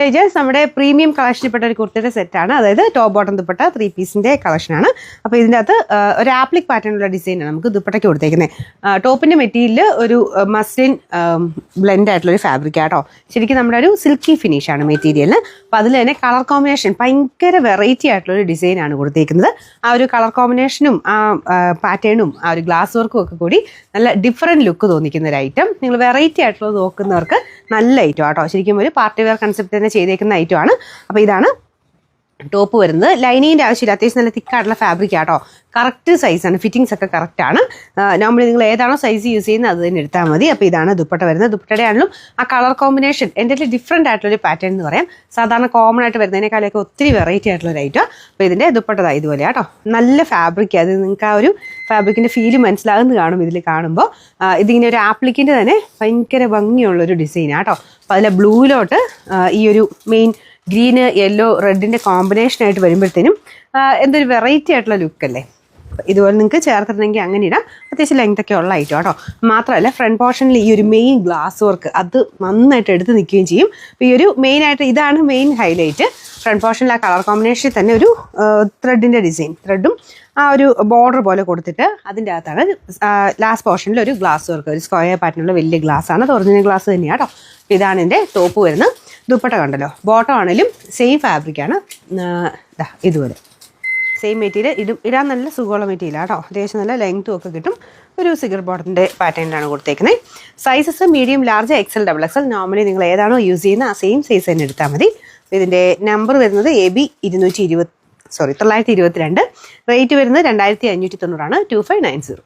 നമ്മുടെ പ്രീമിയം കളക്ഷനിൽപ്പെട്ട ഒരു കുർത്തിയുടെ സെറ്റാണ്. അതായത് ടോപ്പ് ബോട്ടം ദുപ്പട്ട 3 പീസിന്റെ കളക്ഷനാണ്. അപ്പോൾ ഇതിൻ്റെ അകത്ത് ഒരു ആപ്ലിക് പാറ്റേണുള്ള ഡിസൈനാണ് നമുക്ക് ദുപ്പട്ടയ്ക്ക് കൊടുത്തേക്കുന്നത്. ടോപ്പിന്റെ മെറ്റീരിയൽ ഒരു മസ്ലിൻ ബ്ലെൻഡ് ആയിട്ടുള്ള ഒരു ഫാബ്രിക് ആട്ടോ. ശരിക്കും നമ്മുടെ ഒരു സിൽക്കി ഫിനിഷാണ് മെറ്റീരിയലിന്. അപ്പോൾ അതിൽ തന്നെ കളർ കോമ്പിനേഷൻ ഭയങ്കര വെറൈറ്റി ആയിട്ടുള്ള ഒരു ഡിസൈനാണ് കൊടുത്തേക്കുന്നത്. ആ ഒരു കളർ കോമ്പിനേഷനും ആ പാറ്റേണും ആ ഒരു ഗ്ലാസ് വർക്കും ഒക്കെ കൂടി നല്ല ഡിഫറെൻറ്റ് ലുക്ക് തോന്നിക്കുന്ന ഒരു ഐറ്റം. നിങ്ങൾ വെറൈറ്റി ആയിട്ടുള്ളത് നോക്കുന്നവർക്ക് നല്ല ഐറ്റം ആട്ടോ. ശരിക്കും ഒരു പാർട്ടി വെയർ കൺസെപ്റ്റ് തന്നെ ചെയ്തേക്കുന്ന ഐറ്റമാണ്. അപ്പോൾ ഇതാണ് ടോപ്പ് വരുന്നത്. ലൈനിങ്ങിൻ്റെ ആവശ്യമില്ല, അത്യാവശ്യം നല്ല തിക്കായിട്ടുള്ള ഫാബ്രിക് ആട്ടോ. കറക്റ്റ് സൈസാണ്, ഫിറ്റിങ്സ് ഒക്കെ കറക്റ്റാണ്. നോർമലി നിങ്ങൾ ഏതാണോ സൈസ് യൂസ് ചെയ്യുന്നത് അത് തന്നെ എടുത്താൽ മതി. അപ്പോൾ ഇതാണ് ദുപ്പട്ട വരുന്നത്. ദുപ്പട്ടയുടെ ആണെങ്കിലും ആ കളർ കോമ്പിനേഷൻ എൻ്റെ ഡിഫറെൻ്റ് ആയിട്ടുള്ളൊരു പാറ്റേൺ എന്ന് പറയാം. സാധാരണ കോമൺ ആയിട്ട് വരുന്നതിനേക്കാളൊക്കെ ഒത്തിരി വെറൈറ്റി ആയിട്ടുള്ള ഒരു ഐറ്റം. അപ്പോൾ ഇതിൻ്റെ ദുപ്പട്ട ഇതുപോലെ ആട്ടോ. നല്ല ഫാബ്രിക്, അത് നിങ്ങൾക്ക് ആ ഒരു ഫാബ്രിക്കിൻ്റെ ഫീല് മനസ്സിലാകുന്നത് കാണും ഇതിൽ കാണുമ്പോൾ. ഇതിങ്ങനെ ഒരു ആപ്ലിക്കിൻ്റെ തന്നെ ഭയങ്കര ഭംഗിയുള്ളൊരു ഡിസൈനാട്ടോ. അപ്പോൾ അതിലെ ബ്ലൂവിലോട്ട് ഈ ഒരു മെയിൻ ഗ്രീന് യെല്ലോ റെഡിൻ്റെ കോമ്പിനേഷനായിട്ട് വരുമ്പോഴത്തേനും എന്തൊരു വെറൈറ്റി ആയിട്ടുള്ള ലുക്കല്ലേ. ഇതുപോലെ നിങ്ങൾക്ക് ചേർത്തിട്ടുണ്ടെങ്കിൽ അങ്ങനെ ഇടാം. അത്യാവശ്യം ലെങ്ത്തൊക്കെ ഉള്ള ഐറ്റം കേട്ടോ. മാത്രമല്ല ഫ്രണ്ട് പോർഷനിൽ ഈ ഒരു മെയിൻ ഗ്ലാസ് വർക്ക് അത് നന്നായിട്ട് എടുത്ത് നിൽക്കുകയും ചെയ്യും. അപ്പോൾ ഈ ഒരു മെയിനായിട്ട് ഇതാണ് മെയിൻ ഹൈലൈറ്റ്. ഫ്രണ്ട് പോർഷനിൽ ആ കളർ കോമ്പിനേഷനിൽ തന്നെ ഒരു ത്രെഡിൻ്റെ ഡിസൈൻ, ത്രെഡും ആ ഒരു ബോർഡർ പോലെ കൊടുത്തിട്ട് അതിൻ്റെ അകത്താണ് ലാസ്റ്റ് പോർഷനിൽ ഒരു ഗ്ലാസ് വർക്ക്, ഒരു സ്ക്വയർ പാറ്റേണുള്ള വലിയ ഗ്ലാസ്സാണ്. അത് ഒറിജിനൽ ഗ്ലാസ് തന്നെയാണ് കേട്ടോ. ഇതാണ് എൻ്റെ ടോപ്പ് വരുന്നത്. ദുപ്പട്ട കണ്ടല്ലോ, ബോട്ടം ആണെങ്കിലും സെയിം ഫാബ്രിക്കാണ്. ഇതുപോലെ സെയിം മെറ്റീരിയൽ, ഇടാൻ നല്ല സുഖമുള്ള മെറ്റീരിയലാണ് കേട്ടോ. അത്യാവശ്യം നല്ല ലെങ്ത്തും ഒക്കെ കിട്ടും. ഒരു സിഗർ ബോട്ടത്തിൻ്റെ പാറ്റേണിലാണ് കൊടുത്തേക്കുന്നത്. Sizes medium, large, XL, XXL. Normally നിങ്ങൾ ഏതാണോ യൂസ് ചെയ്യുന്നത് ആ സെയിം സൈസ് തന്നെ എടുത്താൽ മതി. ഇതിൻ്റെ നമ്പർ വരുന്നത് AB 922. റേറ്റ് വരുന്നത് 2590 ആണ്. 2590.